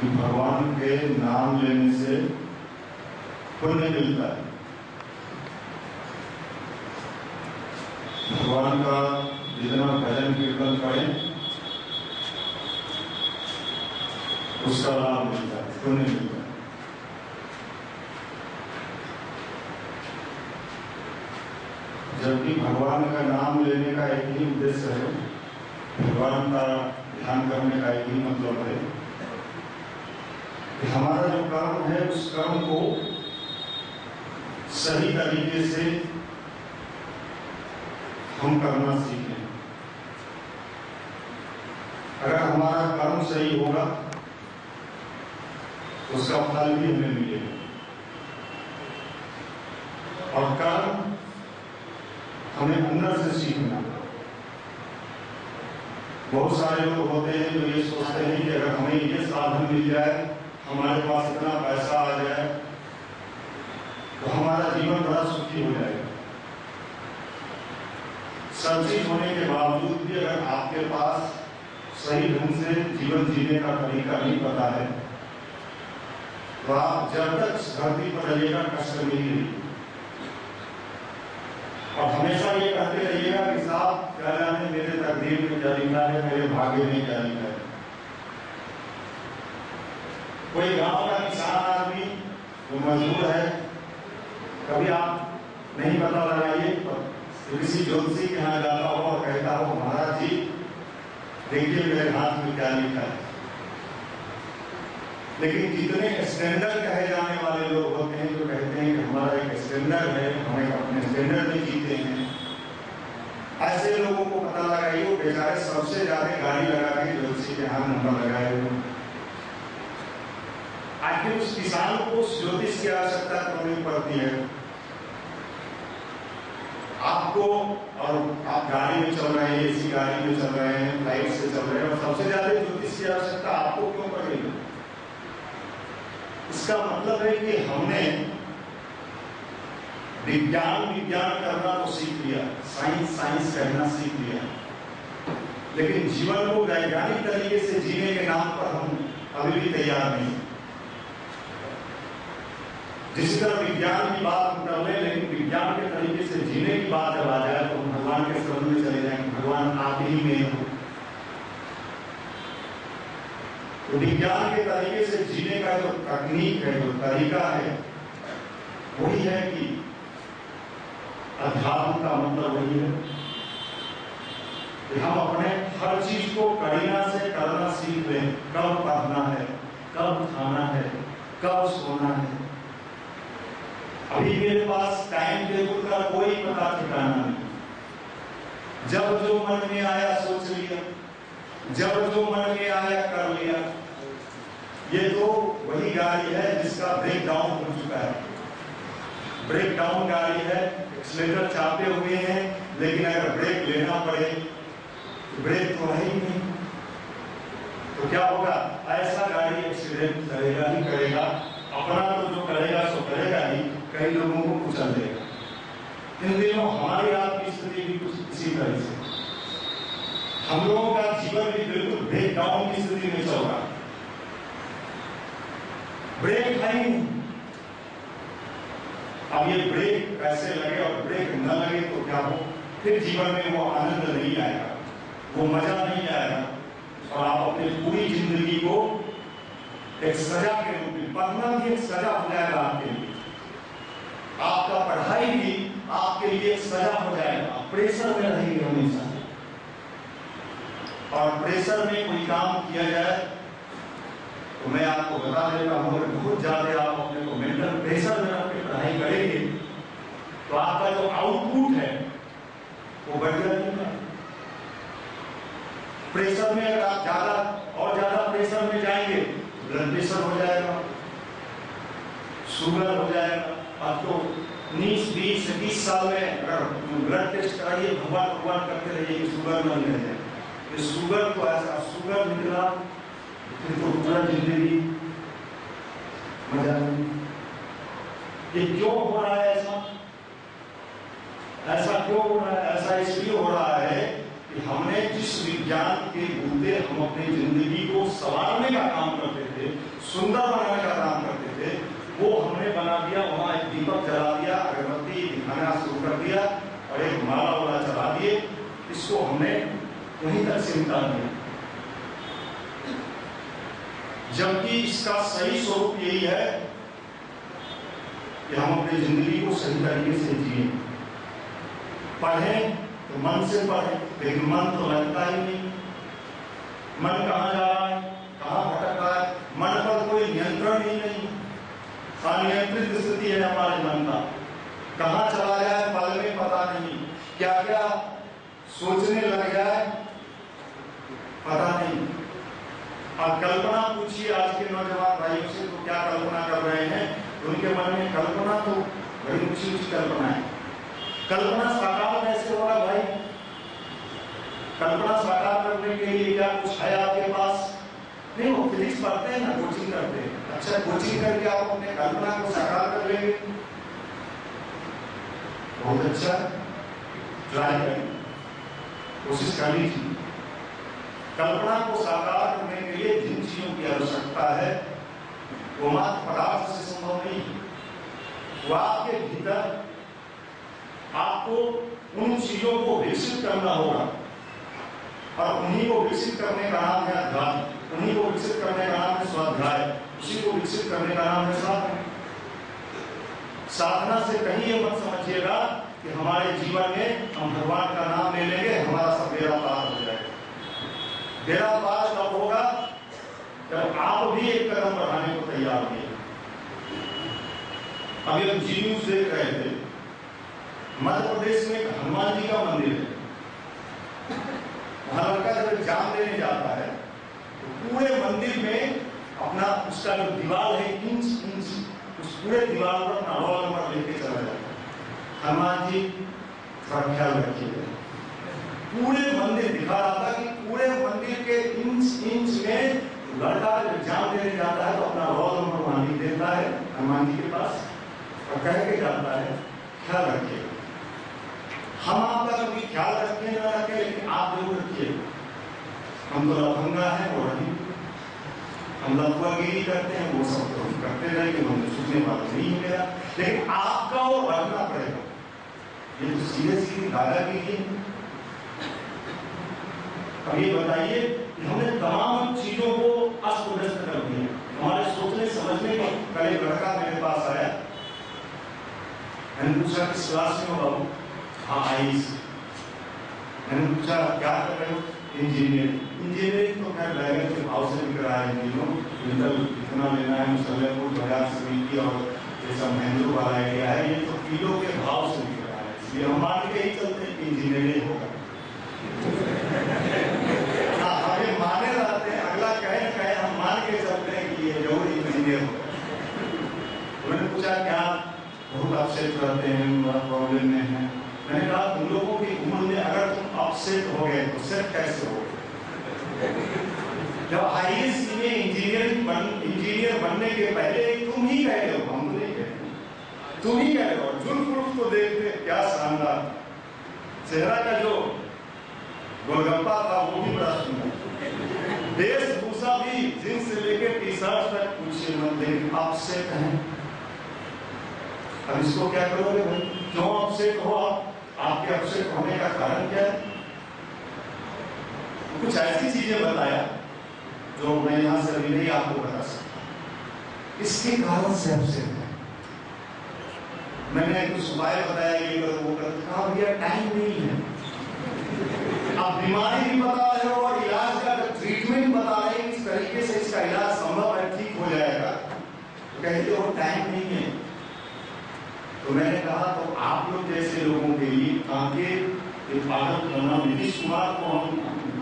कि भगवान के नाम लेने से पुण्य मिलता है। भगवान का जितना भजन कीर्तन करें उसका लाभ मिलता है, पुण्य मिलता है। जबकि भगवान का नाम लेने का एक ही उद्देश्य है, भगवान का ध्यान करने का एक ही मतलब है कि हमारा जो कर्म है उस कर्म को सही तरीके से हम करना सीखें। अगर हमारा कर्म सही होगा उसका फल भी हमें मिलेगा। और कर्म हमें अंदर से सीखना। बहुत सारे लोग होते हैं जो ये सोचते हैं कि अगर हमें ये साधन मिल जाए, हमारे पास इतना पैसा आ जाए तो हमारा जीवन बड़ा सुखी हो जाएगा। सब चीज होने के बावजूद भी अगर आपके पास सही ढंग से जीवन जीने का तरीका नहीं पता है तो आप जब तक धरती पर रहिएगा कष्ट में ही रहिए। और हमेशा ये कहते रहिएगा कि साहब क्या जाने मेरे तकदीर में क्या लिखा है, मेरे भाग्य में क्या लिखा है। कोई गांव का किसान आदमी जो मजदूर है, कभी आप नहीं पता लगाइए, किसी ज्योतिषी के यहाँ जाता हो और कहता हो महाराज जी देखिए मेरे हाथ में क्या लिखा है। लेकिन जितने स्टैंडर्ड कहे जाने वाले लोग होते हैं जो कहते हैं कि हमारा एक स्टैंडर्ड है, हमें अपने स्टैंडर्ड में जीते हैं, ऐसे लोगों को पता लगाइए वो बेचारे सबसे ज्यादा गाड़ी लगा के ज्योतिषी के यहाँ नंबर लगाए हुए। आखिर उस किसान को उस ज्योतिष की आवश्यकता क्यों नहीं पड़ती है? आपको, और आप गाड़ी में चल रहे हैं, एसी गाड़ी में चल रहे हैं, फ्लाइट से चल रहे हैं, और सबसे ज्यादा ज्योतिष की आवश्यकता आपको क्यों पड़ेगी? इसका मतलब है कि हमने विज्ञान करना तो सीख लिया, साइंस कहना सीख लिया, लेकिन जीवन को वैज्ञानिक तरीके से जीने के नाम पर हम अभी भी तैयार नहीं। जिस तरह विज्ञान की बात हम कर रहे, लेकिन विज्ञान के तरीके से जीने की बात जब आ जाए तो हम भगवान के शरण में चले जाएंगे, भगवान आप ही में हो। तो विज्ञान के तरीके से जीने का जो तकनीक है, जो तरीका है, वही है कि अध्यात्म का मतलब वही है कि हम अपने हर चीज को करीना से करना सीख लें। कब पढ़ना है, कब खाना है, कब सोना है। अभी मेरे पास टाइम टेबल का कोई पता ठिकाना नहीं। जब जो मन में आया सोच लिया, जब जो मन में आया कर लिया। ये तो वही गाड़ी है जिसका ब्रेक डाउन हो चुका है। ब्रेक डाउन गाड़ी है, एक्सीलेटर चापे हुए हैं, लेकिन अगर ब्रेक लेना पड़े तो ब्रेक तो है ही नहीं। तो क्या होगा? ऐसा गाड़ी एक्सीडेंट करेगा ही करेगा। अपना तो जो करेगा सो करेगा ही, कई लोगों को कुचल देगा। इन दिनों हमारी आपकी स्थिति भी कुछ इसी तरह से, हम लोगों का जीवन भी बिल्कुल ब्रेक डाउन की स्थिति में चल रहा है। ब्रेक है ही नहीं। अब ये ब्रेक कैसे लगे और ब्रेक न लगे तो क्या हो? फिर जीवन में वो आनंद नहीं आएगा, वो मजा नहीं आएगा, और आप अपनी पूरी जिंदगी को एक सजा के रूप में, पढ़ना भी एक सजा हो जाएगा आपके लिए। आपका पढ़ाई भी आपके लिए एक सजा हो जाएगा। प्रेशर में रहेंगे हमेशा, और प्रेशर में कोई काम किया जाए तो मैं आपको बता देता हूं, अगर बहुत ज्यादा आप अपने को मेंटल प्रेशर में रख के पढ़ाई करेंगे तो आपका जो आउटपुट है वो बढ़ जाएगा। प्रेशर में अगर आप ज्यादा और ज्यादा प्रेशर में जाएंगे, ब्लड प्रेशर हो जाएगा, शुगर हो जाएगा। अब तो 19, 20 साल में अगर ब्लड टेस्ट कराइए, भगवान करते रहिए कि शुगर न रह जाए। ये शुगर तो ऐसा शुगर निकला फिर तो पूरा जिंदगी मजा नहीं। ये क्यों हो रहा है ऐसा? ऐसा क्यों हो रहा है? ऐसा इसलिए हो रहा है कि हमने जिस विज्ञान के बूते हम अपनी जिंदगी को संवारने का काम करते थे, सुंदर बनाने का काम करते थे, वो हमने बना दिया। वहां एक दीपक जला दिया, अगरबत्ती दिखाना शुरू कर दिया और एक माला वाला चला दिए। इसको हमने वहीं तक सिमटा दिया, जबकि इसका सही स्वरूप यही है कि हम अपनी जिंदगी को सही तरीके से जिए। पढ़ें तो मन से पढ़ें, लेकिन मन तो लगता ही नहीं। मन कहाँ जा रहा है, कहाँ भटक रहा है, मन पर कोई नियंत्रण ही नहीं। अनियंत्रित स्थिति है हमारे मन का, कहाँ चला जाए पल में पता नहीं, क्या क्या सोचने लग जाए पता नहीं। अब कल्पना पूछिए आज के नौजवान भाइयों से, तो क्या कल्पना कर रहे हैं? उनके मन में कल्पना तो बड़ी ऊंची ऊंची कल्पना है। कल्पना साकार कैसे होगा भाई? कल्पना साकार करने के लिए क्या कुछ है आपके पास? नहीं, वो फिजिक्स पढ़ते हैं ना, कोचिंग करते हैं। अच्छा, कोचिंग करके आप अपने कल्पना को साकार कर लेंगे, बहुत अच्छा, ट्राई करें, कोशिश कर लीजिए। कल्पना को साकार करने के लिए जिन चीजों की आवश्यकता है वो मात्र पदार्थ से संभव नहीं। वो आपके भीतर आपको उन चीजों को विकसित करना होगा, और उन्हीं को विकसित करने का नाम है अध्यात्म, उन्हीं को विकसित करने का नाम है स्वाध्याय, उसी को विकसित करने का नाम है साधना। साधना से कहीं ये मत समझिएगा कि हमारे जीवन में हम भगवान का नाम ले लेंगे, हमारा सब बेड़ा पार हो जाएगा। बेड़ा पार तब होगा जब आप भी एक कदम बढ़ाने को तैयार होंगे। अभी हम जी न्यूज देख रहे थे, मध्य प्रदेश में एक हनुमान जी का मंदिर है। वहां लड़का जब एग्जाम देने जाता है तो पूरे मंदिर में अपना उसका जो दीवार है इंच उस पूरे दीवार पर अपना रोल नंबर लेके चला जाता है। हनुमान जी थोड़ा ख्याल रखिएगा। पूरे मंदिर दिखा रहा था कि पूरे मंदिर के इंच में लड़का जब एग्जाम देने जाता है तो अपना रोल नंबर वहां लिख देता है हनुमान जी के पास और कह के जाता है ख्याल रखिएगा। हम आपका कभी ख्याल रखें ना रखें, लेकिन आप जरूर रखिए। हम तो लफंगा है और हम लफुआगिरी करते हैं, वो सब तो हम करते रहे कि हम सुनने वाले नहीं है मेरा, लेकिन आपका वो रखना पड़ेगा। ये तो सीधे सीधी दादागिरी है। अब ये बताइए कि हमने तमाम चीजों को अस्त व्यस्त कर दिया, हमारे सोचने समझने का। कल एक लड़का मेरे पास आया, मैंने पूछा किस क्लास में हो बाबू? हाँ आईस। मैंने पूछा क्या कर रहे हो? इंजीनियरिंग तो खैर बैगन के भाव से बिक रहा है, कितना लेना है मुसल्लमपुर बाजार समिति और जैसा महेंद्र वाला एरिया है, ये तो किलो के भाव से बिक रहा है, इसलिए हम मान के ही चलते हैं कि इंजीनियरिंग होगा। हाँ, हमें माने रहते हैं, अगला कहे न कहे हम मान के चलते हैं कि ये जरूर इंजीनियर होगा। मैंने पूछा क्या बहुत अपसेट रहते हैं, प्रॉब्लम में है? मैंने कहा तुम लोगों की उम्र में अगर तुम अपसेट हो गए तो सेट कैसे हो? जब आईएएस में इंजीनियर बनने के पहले तुम ही कह रहे हो, हम तो नहीं कहते, तुम ही कह रहे हो। जुल्फ को देखते क्या शानदार, चेहरा का जो गोलगप्पा था वो भी बड़ा सुंदर, वेशभूषा भी जींस से लेकर टी शर्ट तक पूछिए मत, लेकिन अपसेट है। अब इसको क्या करोगे भाई? क्यों अपसेट हो आप? आपके अपसेट होने का कारण क्या है? कुछ ऐसी चीजें बताया जो मैं यहां से अभी नहीं आपको बता सकता, इसके कारण से अपसेट है। मैंने कुछ उपाय बताया, ये करो वो करो, कहा भैया टाइम नहीं है। आप बीमारी भी बता रहे हो और इलाज का ट्रीटमेंट बता रहे हैं, इस तरीके से इसका इलाज संभव है, ठीक हो जाएगा, तो कहते हो टाइम नहीं है। तो मैंने कहा तो आप लोग जैसे लोगों के लिए आगे पागल करना, नीतीश कुमार को हम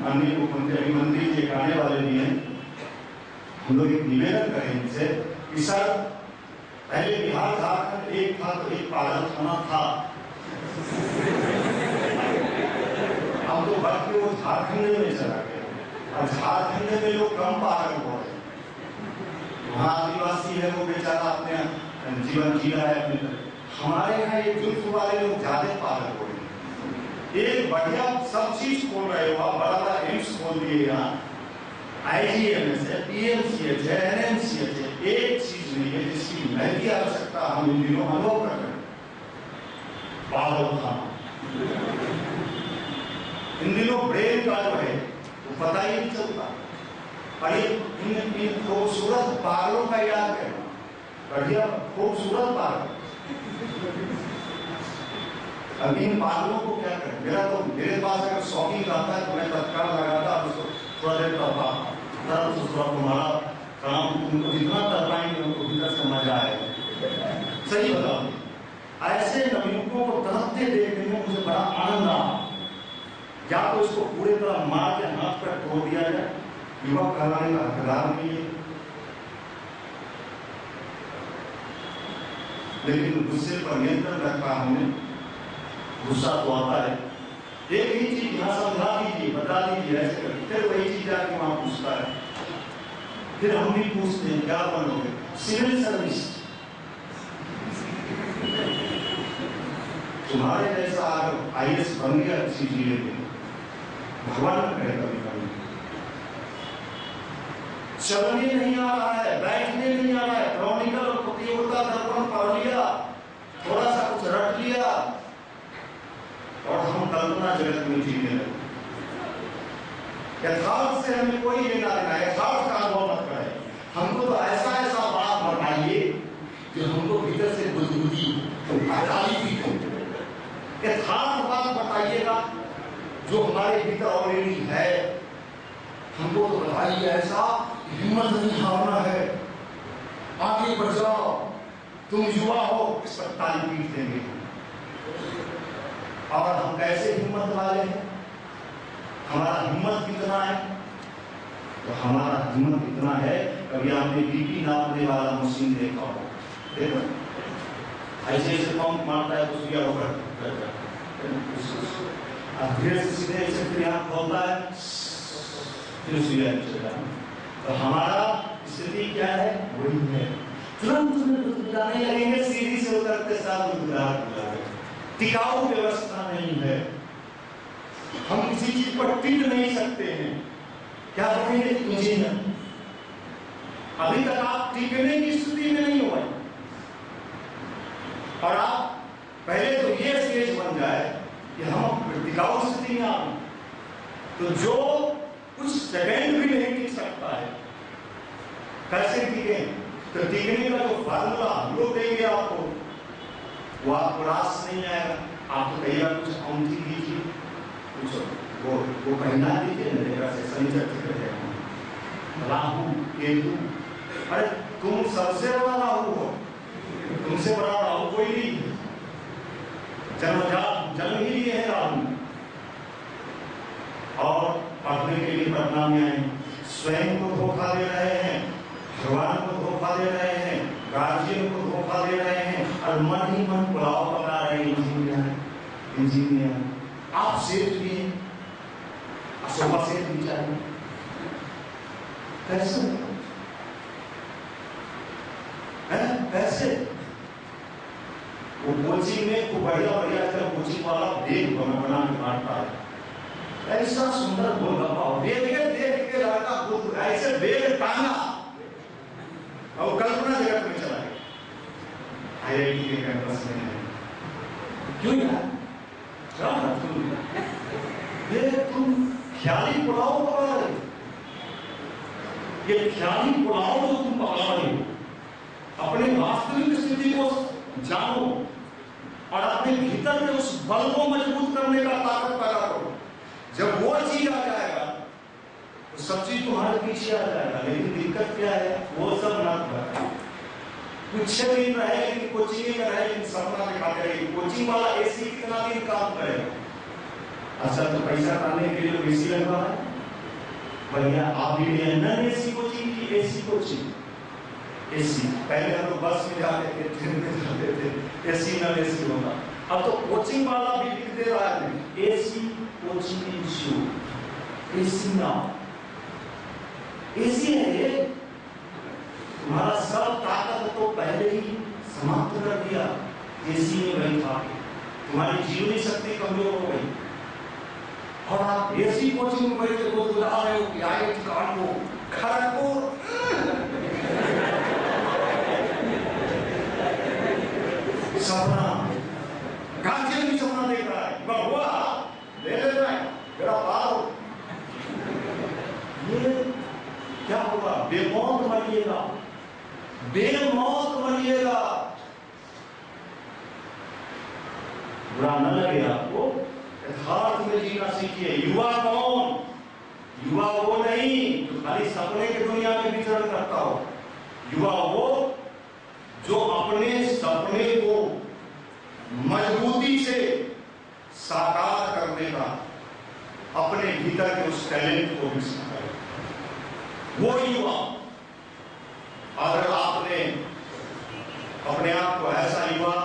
माननीय मुख्यमंत्री मंत्री जी आने वाले भी हैं, हम लोग एक निवेदन करें इनसे कि सर पहले बिहार झारखंड एक था तो एक पागल खाना था, अब तो बढ़ के वो झारखंड में चला गया और झारखंड में लोग कम पागल हो रहे, वहाँ आदिवासी है वो बेचारा अपने जीवन जी रहा है अपने तरह। हमारे यहाँ ये जुल्फ वाले लोग ज्यादा पागल हो रहे हैं। एक बढ़िया सब चीज खोल रहे हो आप, बड़ा बड़ा एम्स खोल दिए यहाँ, IGMS है, PMCH है, NMCH है, एक चीज नहीं है जिसकी महंगी आवश्यकता हम इन दिनों अनुभव कर रहे हैं, पागल खाना। इन दिनों ब्रेन का जो है वो पता ही नहीं चलता। और इन खूबसूरत पागलों का याद करना, बढ़िया खूबसूरत पागल। अब इन पागलों को क्या करें? मेरे पास अगर शौकीन आता है तो मैं तत्काल लगाता उसको थोड़ा देर तुम्हारा काम, तुमको जितना तरपाएंगे उनको भीतर से मजा आएगा। सही बताओ, ऐसे नवयुवकों को तड़पते देखने में मुझे बड़ा आनंद आता। या तो इसको पूरे तरह मार के हाथ पर तोड़ दिया जाए, युवक कहलाने का हकदार नहीं है। लेकिन गुस्से पर नियंत्रण रखा हमने। गुस्सा तो आता है, एक ही चीज यहाँ समझा दीजिए, बता दीजिए ऐसे करके, फिर वही चीज आके वहां पूछता है। फिर हम भी पूछते हैं क्या बनोगे? Civil service. तुम्हारे जैसा अगर IAS बन गया किसी जिले में, भगवान न करे कभी कभी, चलने नहीं आ रहा है, बैठने नहीं आ रहा है, क्रॉनिकल प्रतियोगिता दर्पण पढ़ लिया, थोड़ा सा कुछ रट लिया और हम कल्पना जगत में जीने लगे। यथार्थ से हमें कोई लेना देना, यथार्थ का अनुभव मत करें। हमको तो ऐसा ऐसा बात बताइए जो हमको भीतर से बुद्धि यथार्थ बात बताइएगा जो हमारे भीतर ऑलरेडी है। हमको तो बताइए ऐसा, हिम्मत नहीं हारना है, आगे बढ़ जाओ, तुम युवा हो, इस पर ताली पीट देंगे। और हम कैसे हिम्मत वाले हैं? हमारा हिम्मत कितना है? तो हमारा हिम्मत इतना है, कभी आपने BP नापने वाला मशीन देखा हो? देखो ऐसे ऐसे पंप मारता है तो सुइया होकर धीरे से सीधे ऐसे फिर यहाँ खोलता है, फिर सुइया चलता है। तो हमारा स्थिति क्या है? वही है, तुरंत गुदगुदाने लगेंगे, सीढ़ी से उतरते साथ गुदगुदाते। टिकाऊ व्यवस्था नहीं है, हम किसी चीज पर टिक नहीं सकते हैं। क्या बनेंगे? इंजीनियर। अभी तक आप टिकने की स्थिति में नहीं हुए, और आप पहले तो ये स्टेज बन जाए कि हम टिकाऊ स्थिति में आए, तो जो कुछ सेकंड भी नहीं टिक सकता है, कैसे टिके? तो टिकने का जो फार्मूला हम लोग देंगे आपको, वो आपको रास नहीं आएगा। आपको कई बार कुछ औंधी दीजिए, कुछ वो पहना दीजिए ना, से शनिचर राहु केतु। अरे तुम सबसे बड़ा राहु हो, तुमसे बड़ा राहु कोई नहीं। जन्म ही लिए है राहु। और पढ़ने के लिए पढ़ना में आए, स्वयं को धोखा दे रहे हैं, भगवान को धोखा दे रहे हैं, गार्जियन को धोखा दे रहे हैं, और मन ही मन पुलाव पका रहे हैं। इंजीनियर आप सेठ भी हैं, अशोका सेठ भी चाहिए, कैसे है? कैसे? वो कोचिंग में खूब बढ़िया बढ़िया कोचिंग वाला बेग बना के बांटता है, ऐसा सुंदर गोलगप्पा देख के लड़का खुद ऐसे बेग टांगा और कल्पना जगत में चला गया। IIT के कैंपस में है। क्यों यार? ये तुम ख्याली पुलाव पका रहे, ये ख्याली पुलाव जो तुम पका रहे हो, अपने वास्तविक स्थिति को जानो और अपने भीतर के उस बल को मजबूत करने का ताकत पैदा करो। जब वो चीज आ जाएगा तो सब चीज तुम्हारे पीछे आ जाएगा। लेकिन दिक्कत क्या है? वो सब ना कुछ दिन रहे, लेकिन कोचिंग में रहे, लेकिन सपना दिखाते रहे। कोचिंग वाला AC कितना दिन काम करेगा? अच्छा, तो पैसा पाने के लिए AC लगवा है, बढ़िया। आप भी नन AC कोचिंग की AC कोचिंग, AC पहले हम लोग बस में जाते थे, ट्रेन में जाते थे, AC नन AC होगा। अब तो कोचिंग वाला भी लिख दे रहा है AC coaching institute, AC now, AC है ये। तुम्हारा सब ताकत तो पहले ही समाप्त कर दिया, AC में वही था। तुम्हारी जीवनी शक्ति कमजोर हो गई और आप AC कोचिंग में बैठे बोल रहे हो कि IIT कांड को खड़गपुर सपना, गांधी भी सपना देख रहा है, हुआ ले ले रहा है, मेरा पार। ये क्या होगा? बेमौत मरिएगा, बेमौत मरिएगा। बुरा न लगे आपको, यथार्थ में जीना सीखिए। युवा कौन? युवा वो नहीं जो खाली सपने की दुनिया में विचरण करता हो। युवा वो जो अपने सपने को मजबूती से साकार करने का, अपने भीतर के उस टैलेंट को विकसित करे, वो युवा। अगर आपने अपने आप को ऐसा युवा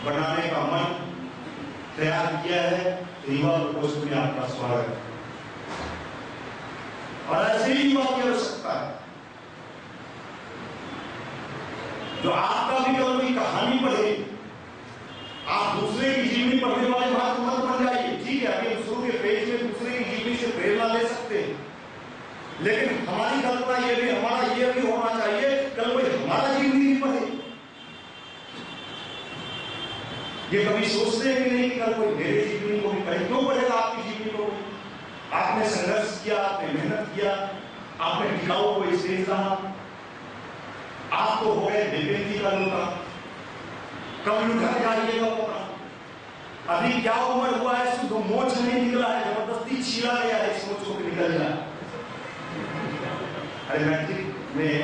बनाने का मन तैयार किया है तो युवा प्रकोष्ठ में आपका स्वागत है। और ऐसे ही युवा की आवश्यकता है जो आपका भी कोई कहानी पढ़े। आप दूसरे की जीवनी पढ़ने वाले बात मत बन जाइए। ठीक है, अभी दूसरों के पेज में दूसरे की जीवनी से प्रेरणा ले सकते हैं, लेकिन हमारी कल्पना ये भी, हमारा ये भी होना चाहिए कल कोई हमारा जीवनी भी पढ़े। ये कभी सोचते हैं कि नहीं कि कल कोई मेरे जीवनी को भी पढ़े। क्यों पढ़ेगा आपकी जीवनी को? आपने संघर्ष किया, आपने मेहनत किया, आपने टिकाऊ को स्टेज रहा, आप तो हो गए बेबेती का लूटा, कब लुटा जाइएगा वो काम। अभी क्या उम्र हुआ है, शुद्ध मोच नहीं निकला है, जबरदस्ती छीला गया है इस मोच को निकल जाए। अरे मैट्रिक में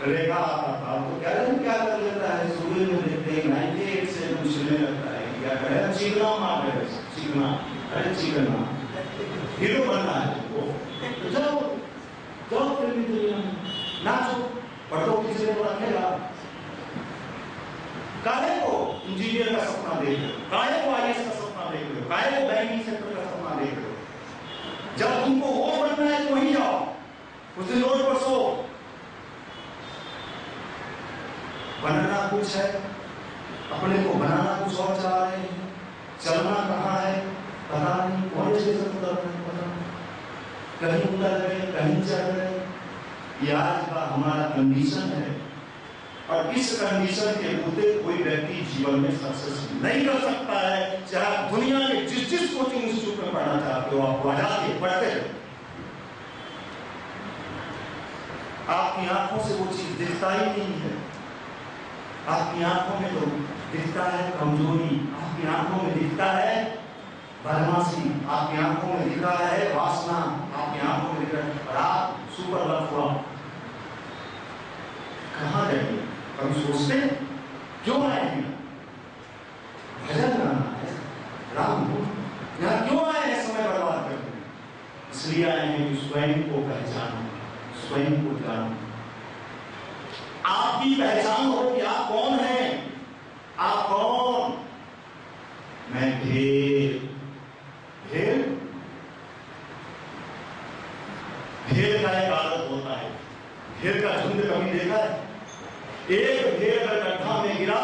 रेखा आता था तो क्या कर लेता है, सुबह में देखते हैं 98 से पूछने लगता है क्या करे, चिकना मार रहे, चिकना, अरे चिकना हीरो बनना है वो, तो जाओ जाओ फिल्मी दुनिया में नाचो, पढ़ो, किसी ने रखेगा। काहे को इंजीनियर का सपना देख रहे हो, काहे को IAS का सपना देख रहे हो, काहे को बैंकिंग सेक्टर का सपना देख रहे हो? जब तुमको वो बनना है तो वहीं जाओ, उस दिन रोड पर सो। बनना कुछ है, अपने को बनाना कुछ और चाह रहे हैं, चलना कहाँ है पता नहीं, कौन से उतर रहे पता नहीं, कहीं उतर रहे कहीं चढ़ रहे। ये आज का हमारा कंडीशन है, और इस कंडीशन के होते कोई व्यक्ति जीवन में सक्सेस नहीं कर सकता है। चाहे आप दुनिया के जिस कोचिंग इंस्टीट्यूट में पढ़ना चाहते हो, आप वहां जाके पढ़ते हो, आपकी आंखों से वो चीज दिखता ही नहीं है। आपकी आंखों में तो दिखता है कमजोरी, आपकी आंखों में दिखता है बदमाशी, आपकी आंखों में दिख रहा है वासना, आपकी आंखों में दिख रहा है, और आप सुपर लफड़ा। कहाँ जाएंगे? कभी सोचते क्यों आए हैं? भजन गाना है, राम यहाँ क्यों आए हैं? समय बर्बाद करने इसलिए आए हैं कि स्वयं को पहचानो, स्वयं को जानो। आपकी पहचान हो कि आप कौन हैं। आप कौन? मैं भेड़, भेड़, भेड़ का एक आदत होता है। भेड़ का झुंड कभी देखा है? एक भेड़ अगर गड्ढा में गिरा